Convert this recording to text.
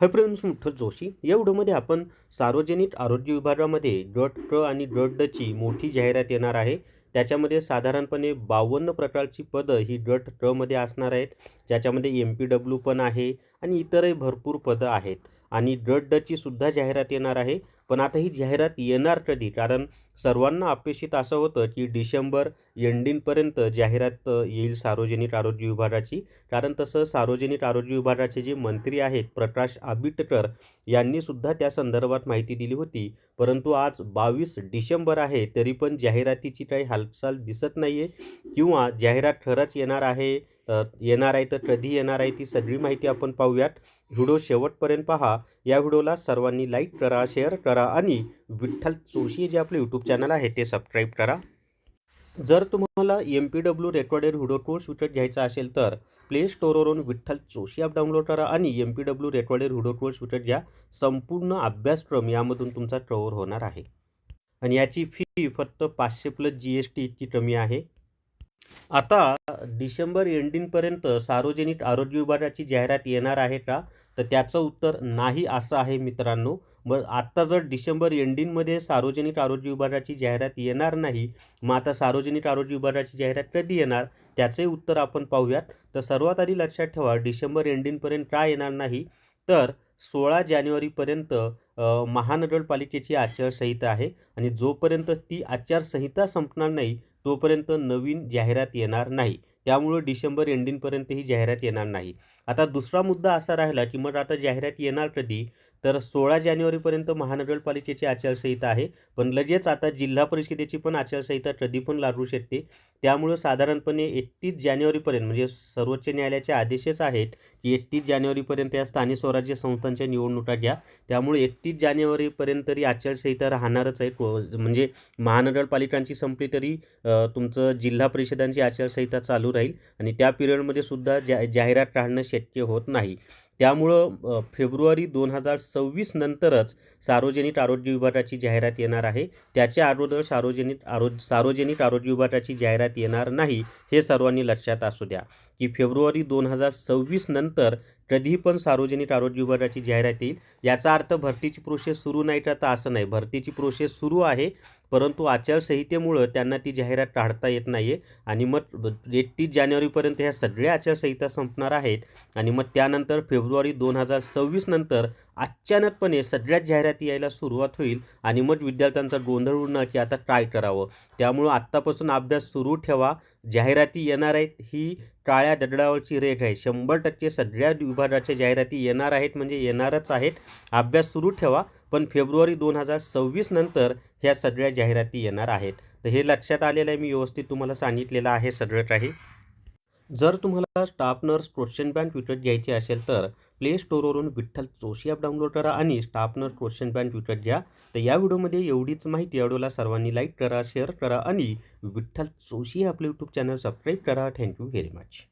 Hi friends, मुठ्ठल Joshi. या व्हिडिओमध्ये आपण सार्वजनिक आरोग्य विभागामध्ये गट क आणि गट ड ची मोठी जाहिरात येणार आहे. त्याच्यामध्ये साधारणपणे 52 प्रकारची पदं ही गट क मध्ये असणार आहेत, ज्याच्यामध्ये MPW पण आहे आणि इतरही भरपूर पदं आहेत. आणि गट ड ची सुद्धा जाहिरात येणार आहे. पण आता ही जाहिरात येणार कधी? कारण सर्वांना अपेक्षित असं होतं की डिसेंबर एंडिंगपर्यंत जाहिरात येईल सार्वजनिक आरोग्य विभागाची. कारण तसं सार्वजनिक आरोग्य विभागाचे जे मंत्री आहेत प्रकाश आंबेडकर यांनी सुद्धा त्या संदर्भात माहिती दिली होती. परंतु आज 22 डिसेंबर आहे, तरी पण जाहिरातीची काही हालचाल दिसत नाही आहे किंवा जाहिरात खरंच येणार आहे तर कधी येणार आहे ती सगळी माहिती आपण पाहूयात. व्हिडिओ शेवटपर्यंत पहा. या व्हिडिओला सर्वांनी लाईक करा, शेअर करा आणि विठ्ठल जोशी जे आपले यूट्यूब चॅनल आहे ते सबस्क्राईब करा. जर तुम्हाला MPW रेकॉर्डेड व्हिडिओ कोर्स विकत घ्यायचा असेल तर प्ले स्टोअरवरून विठ्ठल जोशी ॲप डाउनलोड करा आणि MPW रेकॉर्डेड व्हिडिओ कोर्स विकत घ्या. संपूर्ण अभ्यासक्रम यामधून तुमचा कव्हर होणार आहे आणि याची फी फक्त 500 प्लस GST इतकी कमी आहे. आता डिसेंबर एंडिंगपर्यंत सार्वजनिक आरोग्य विभागाची जाहिरात येणार आहे का? तर त्याचं उत्तर नाही असं आहे मित्रांनो. मग आत्ता जर डिसेंबर एंडिंगमध्ये सार्वजनिक आरोग्य विभागाची जाहिरात येणार नाही, मग आता सार्वजनिक आरोग्य विभागाची जाहिरात कधी येणार? त्याचंही उत्तर आपण पाहूयात. तर सर्वात आधी लक्षात ठेवा, डिसेंबर एंडिंगपर्यंत का येणार नाही? तर 16 जानेवारीपर्यंत महानगरपालिकेची आचारसंहिता आहे आणि जोपर्यंत ती आचारसंहिता संपणार नाही तोपर्यंत नवीन जाहिरात येणार नाही. त्यामुळे डिसेंबर एंडिंगपर्यंत ही जाहिरात येणार नाही. आता दुसरा मुद्दा असा राहिला की मग आता जाहिरात येणार कधी? तर 16 जानेवारीपर्यंत महानगरपालिकेची आचारसंहिता आहे, पण लगेच आता जिल्हा परिषदेची पण आचारसंहिता कधी पण लागू शकते. त्यामुळं साधारणपणे 31 जानेवारीपर्यंत, म्हणजे सर्वोच्च न्यायालयाचे आदेशच आहेत की 31 जानेवारीपर्यंत या स्थानिक स्वराज्य संस्थांच्या निवडणुका घ्या. त्यामुळे 31 जानेवारीपर्यंत तरी आचारसंहिता राहणारच आहे. म्हणजे महानगरपालिकांची संपली तरी तुमचं जिल्हा परिषदांची आचारसंहिता चालू राहील आणि त्या पिरियडमध्ये सुद्धा जाहिरात काढणं शक्य होत नाही. त्यामुळं फेब्रुवारी 2026 नंतरच सार्वजनिक आरोग्य विभागाची जाहिरात येणार आहे. त्याच्या अगोदर सार्वजनिक आरोग्य विभागाची जाहिरात येणार नाही, हे सर्वांनी लक्षात असू द्या की फेब्रुवारी 2026 नंतर कधी पण सार्वजनिक आरोग्य विभागाची जाहिरात येईल. याचा अर्थ भरतीची प्रोसेस सुरू नाही का? तर असं नाही, भरतीची प्रोसेस सुरू आहे, परंतु आचारसंहितेमुळं त्यांना ती जाहिरात काढता येत नाही आहे. आणि मग 31 जानेवारीपर्यंत ह्या सगळ्या आचारसंहिता संपणार आहेत आणि मग त्यानंतर फेब्रुवारी 2026 नंतर अचानकपणे सगळ्याच जाहिराती यायला सुरुवात होईल आणि मग विद्यार्थ्यांचा गोंधळ उडणार की आता काय करावं. त्यामुळं आत्तापासून अभ्यास सुरू ठेवा. जाहिराती येणार आहेत, ही काळ्या दगडावरची रेघ आहे. 100% सगळ्या विभागाच्या जाहिराती येणार आहेत, म्हणजे येणारच आहेत. अभ्यास सुरू ठेवा, पण फेब्रुवारी 2026 नंतर ह्या सगळ्या जाहिराती येणार आहेत. तर हे लक्षात आलेलं आहे, मी व्यवस्थित तुम्हाला सांगितलेलं आहे सगळं काही. जर तुम्हाला स्टाफ नर्स क्वेश्चन बँक विकत घ्यायची असेल तर प्ले स्टोअरवरून विठ्ठल जोशी ॲप डाउनलोड करा आणि स्टाफ नर्स क्वेश्चन बँक विकत घ्या. तर या व्हिडिओमध्ये एवढीच माहिती. या व्हिडिओला सर्वांनी लाईक करा, शेअर करा आणि विठ्ठल जोशी आपले यूट्यूब चॅनल सबस्क्राईब करा. Thank you very much.